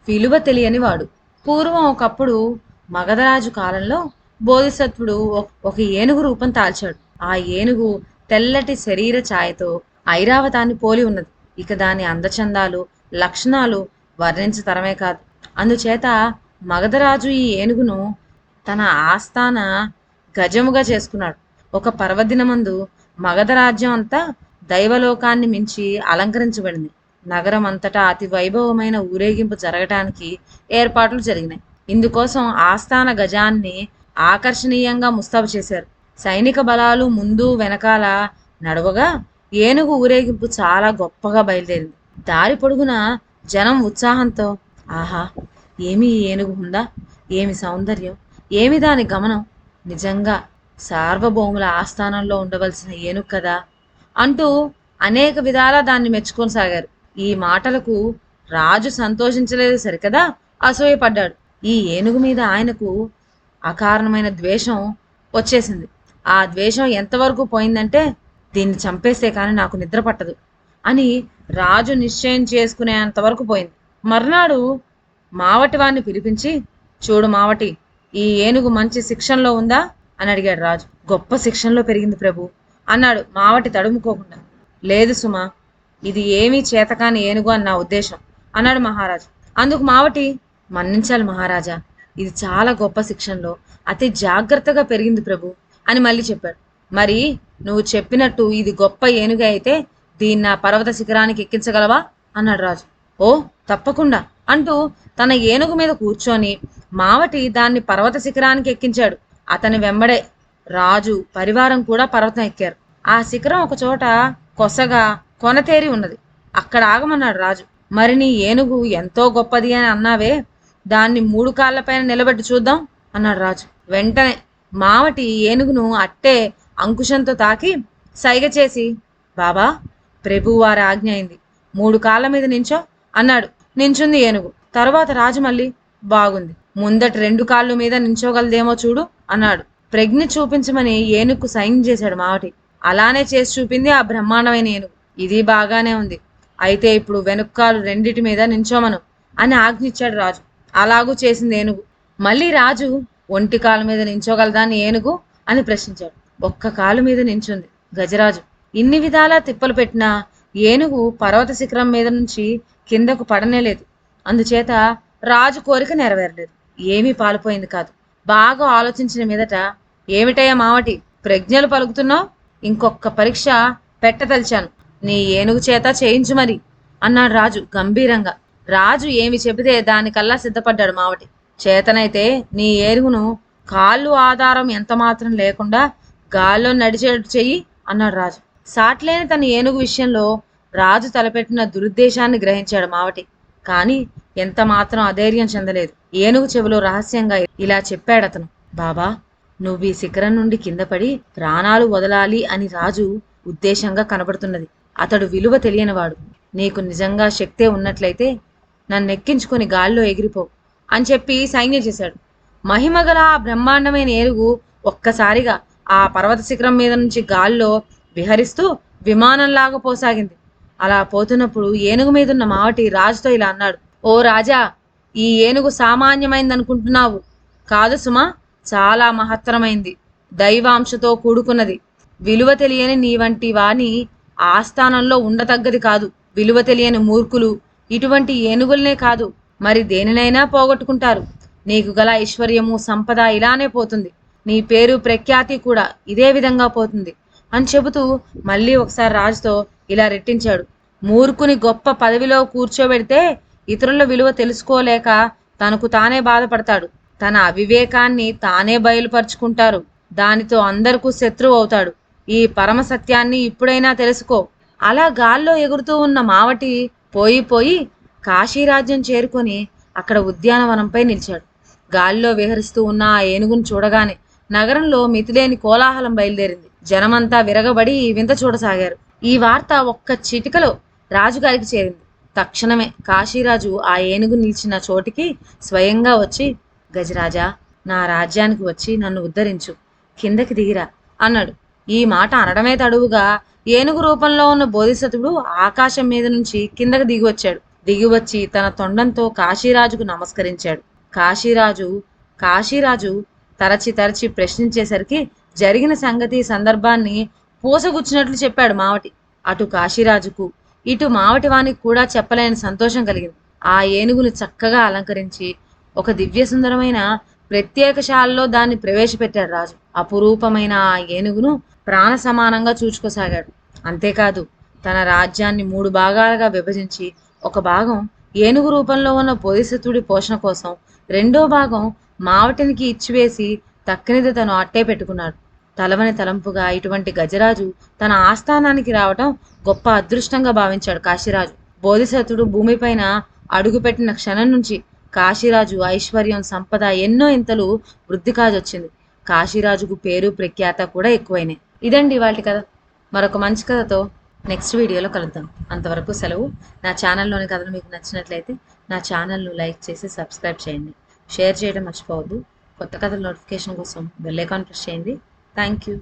విలువ తెలియని వాడు. పూర్వం ఒకప్పుడు మగధరాజు కాలంలో బోధిసత్వుడు ఒక ఏనుగు రూపం తాల్చాడు. ఆ ఏనుగు తెల్లటి శరీర ఛాయతో ఐరావతాన్ని పోలి ఉన్నది. ఇక దాని అందచందాలు, లక్షణాలు వర్ణించతరమే కాదు. అందుచేత మగధరాజు ఈ ఏనుగును తన ఆస్థాన గజముగా చేసుకున్నాడు. ఒక పర్వదినమందు మగధ రాజ్యం అంతా దైవలోకాన్ని మించి అలంకరించబడింది. నగరం అంతటా అతి వైభవమైన ఊరేగింపు జరగటానికి ఏర్పాట్లు జరిగినాయి. ఇందుకోసం ఆస్థాన గజాన్ని ఆకర్షణీయంగా ముస్తాబు చేశారు. సైనిక బలాలు ముందు వెనకాల నడవగా ఏనుగు ఊరేగింపు చాలా గొప్పగా బయలుదేరింది. దారి పొడుగున జనం ఉత్సాహంతో, ఆహా, ఏమి ఈ ఏనుగు ఉందా, ఏమి సౌందర్యం, ఏమి దాని గమనం, నిజంగా సార్వభౌముల ఆస్థానంలో ఉండవలసిన ఏనుగు కదా అంటూ అనేక విధాలా దాన్ని మెచ్చుకోసాగారు. ఈ మాటలకు రాజు సంతోషించలేదు సరికదా, అసూయపడ్డాడు. ఈ ఏనుగు మీద ఆయనకు అకారణమైన ద్వేషం వచ్చేసింది. ఆ ద్వేషం ఎంతవరకు పోయిందంటే, దీన్ని చంపేస్తే కానీ నాకు నిద్ర పట్టదు అని రాజు నిశ్చయం చేసుకునేంతవరకు పోయింది. మర్నాడు మావటి వారిని పిలిపించి, చూడు మావటి, ఈ ఏనుగు మంచి శిక్షణలో ఉందా అని అడిగాడు రాజు. గొప్ప శిక్షణలో పెరిగింది ప్రభు అన్నాడు మావటి తడుముకోకుండా. లేదు సుమా, ఇది ఏమీ చేతకాని ఏనుగు అని నా ఉద్దేశం అన్నాడు మహారాజు. అందుకు మావటి, మన్నించాలి మహారాజా, ఇది చాలా గొప్ప శిక్షణలో అతి జాగ్రత్తగా పెరిగింది ప్రభు అని మళ్ళీ చెప్పాడు. మరి నువ్వు చెప్పినట్టు ఇది గొప్ప ఏనుగు అయితే దీన్ని నా పర్వత శిఖరానికి ఎక్కించగలవా అన్నాడు రాజు. ఓ తప్పకుండా అంటూ తన ఏనుగు మీద కూర్చొని మావటి దాన్ని పర్వత శిఖరానికి ఎక్కించాడు. అతని వెంబడే రాజు పరివారం కూడా పర్వతం ఎక్కారు. ఆ శిఖరం ఒక చోట కొసగా కొనతేరి ఉన్నది. అక్కడ ఆగమన్నాడు రాజు. మరి నీ ఏనుగు ఎంతో గొప్పది అని అన్నావే, దాన్ని 3 కాళ్ళపైన నిలబెట్టి చూద్దాం అన్నాడు రాజు. వెంటనే మావటి ఏనుగును అట్టే అంకుశంతో తాకి సైగ చేసి, బాబా, ప్రభువారి ఆజ్ఞ అయింది, 3 కాళ్ళ మీద నించో అన్నాడు. నించుంది ఏనుగు. తరువాత రాజు మళ్ళీ, బాగుంది, ముందటి 2 కాళ్ళు మీద నించోగలదేమో చూడు అన్నాడు. ప్రజ్ఞ చూపించమని ఏనుగుకు సైన్ చేశాడు మావటి. అలానే చేసి చూపింది ఆ బ్రహ్మాండమైన ఏనుగు. ఇది బాగానే ఉంది, అయితే ఇప్పుడు వెనుక్కాలు 2 మీద నించోమను అని ఆజ్ఞిచ్చాడు రాజు. అలాగూ చేసింది ఏనుగు. మళ్ళీ రాజు, ఒంటి కాలు మీద నించోగలదాన్ని ఏనుగు అని ప్రశ్నించాడు. 1 కాలు మీద నించుంది. గజరాజు ఇన్ని విధాలా తిప్పలు పెట్టినా ఏనుగు పర్వత శిఖరం మీద నుంచి కిందకు పడనేలేదు. అందుచేత రాజు కోరిక నెరవేరలేదు. ఏమీ పాలుపోయింది కాదు. బాగా ఆలోచించిన మీదట, ఏమిటయ్యా మావటి, ప్రజ్ఞలు పలుకుతున్నావు, ఇంకొక పరీక్ష పెట్టదలిచాను, నీ ఏనుగు చేత చేయించు మరి అన్నాడు రాజు గంభీరంగా. రాజు ఏమి చెబితే దానికల్లా సిద్ధపడ్డాడు మావటి. చేతనైతే నీ ఏనుగును కాళ్ళు ఆధారం ఎంత మాత్రం లేకుండా గాల్లో నడిచేట్టు చెయ్యి అన్నాడు రాజు. సాట్లేని తన ఏనుగు విషయంలో రాజు తలపెట్టిన దురుద్దేశాన్ని గ్రహించాడు మావటి. కానీ ఎంత మాత్రం అధైర్యం చెందలేదు. ఏనుగు చెవిలో రహస్యంగా ఇలా చెప్పాడతను. బాబా, నువ్వు ఈ శిఖరం నుండి కింద పడి ప్రాణాలు వదలాలి అని రాజు ఉద్దేశంగా కనబడుతున్నది. అతడు విలువ తెలియనివాడు. నీకు నిజంగా శక్తే ఉన్నట్లయితే నన్నెక్కించుకొని గాల్లో ఎగిరిపో అని చెప్పి సైన్యం చేశాడు. మహిమగల ఆ బ్రహ్మాండమైన ఏనుగు ఒక్కసారిగా ఆ పర్వత శిఖరం మీద నుంచి గాల్లో విహరిస్తూ విమానంలాగా పోసాగింది. అలా పోతున్నప్పుడు ఏనుగు మీదున్న మావటి రాజుతో ఇలా అన్నాడు. ఓ రాజా, ఈ ఏనుగు సామాన్యమైంది అనుకుంటున్నావు కాదు సుమా, చాలా మహత్తరమైంది, దైవాంశతో కూడుకున్నది. విలువ తెలియని నీ వంటి వాని ఆస్థానంలో ఉండతగ్గది కాదు. విలువ తెలియని మూర్ఖులు ఇటువంటి ఏనుగులనే కాదు, మరి దేనినైనా పోగొట్టుకుంటారు. నీకు గల ఐశ్వర్యము, సంపద ఇలానే పోతుంది. నీ పేరు ప్రఖ్యాతి కూడా ఇదే విధంగా పోతుంది అని చెబుతూ మళ్ళీ ఒకసారి రాజుతో ఇలా రెట్టించాడు. మూర్ఖుని గొప్ప పదవిలో కూర్చోబెడితే ఇతరుల విలువ తెలుసుకోలేక తనకు తానే బాధపడతాడు. తన అవివేకాన్ని తానే బయలుపరుచుకుంటారు. దానితో అందరికీ శత్రువు అవుతాడు. ఈ పరమ సత్యాన్ని ఇప్పుడైనా తెలుసుకో. అలా గాల్లో ఎగురుతూ ఉన్న మావటి పోయి కాశీరాజ్యం చేరుకొని అక్కడ ఉద్యానవనంపై నిలిచాడు. గాల్లో విహరిస్తూ ఉన్న ఆ ఏనుగును చూడగానే నగరంలో మితిలేని కోలాహలం బయలుదేరింది. జనమంతా విరగబడి వింత చూడసాగారు. ఈ వార్త ఒక్క చిటికలో రాజుగారికి చేరింది. తక్షణమే కాశీరాజు ఆ ఏనుగు నిలిచిన చోటికి స్వయంగా వచ్చి, గజరాజా, నా రాజ్యానికి వచ్చి నన్ను ఉద్ధరించు, కిందకి దిగిరా అన్నాడు. ఈ మాట అనడమే తడువుగా ఏనుగు రూపంలో ఉన్న బోధిసత్వుడు ఆకాశం మీద నుంచి కిందకి దిగి వచ్చాడు. దిగివచ్చి తన తొండంతో కాశీరాజుకు నమస్కరించాడు. కాశీరాజు కాశీరాజు తరచి తరచి ప్రశ్నించేసరికి జరిగిన సంగతి సందర్భాన్ని పూసగుచ్చినట్లు చెప్పాడు మావటి. అటు కాశీరాజుకు ఇటు మావటి వానికి కూడా చెప్పలేని సంతోషం కలిగింది. ఆ ఏనుగును చక్కగా అలంకరించి ఒక దివ్య సుందరమైన ప్రత్యేకశాలలో దాన్ని ప్రవేశపెట్టాడు రాజు. అపురూపమైన ఆ ఏనుగును ప్రాణ సమానంగా చూచుకోసాగాడు. అంతేకాదు తన రాజ్యాన్ని 3 భాగాలుగా విభజించి ఒక భాగం ఏనుగు రూపంలో ఉన్న బోధిసత్వుడి పోషణ కోసం, రెండో భాగం మావటినికి ఇచ్చివేసి తక్కినది తను అట్టే పెట్టుకున్నాడు. తలవని తలంపుగా ఇటువంటి గజరాజు తన ఆస్థానానికి రావటం గొప్ప అదృష్టంగా భావించాడు కాశీరాజు. బోధిసత్వుడు భూమిపైన అడుగుపెట్టిన క్షణం నుంచి కాశీరాజు ఐశ్వర్యం, సంపద ఎన్నో ఇంతలు వృద్ధి కాజొచ్చింది. కాశీరాజుకు పేరు ప్రఖ్యాత కూడా ఎక్కువైనాయి. ఇదండి ఇవాల్టి కథ. మరొక మంచి కథతో నెక్స్ట్ వీడియోలో కలుద్దాం. అంతవరకు సెలవు. నా ఛానల్లోని కథలు మీకు నచ్చినట్లయితే నా ఛానల్ను లైక్ చేసి సబ్స్క్రైబ్ చేయండి. షేర్ చేయడం మర్చిపోవద్దు. కొత్త కథల నోటిఫికేషన్ కోసం బెల్ ఐకాన్ ప్రెస్ చేయండి. Thank you.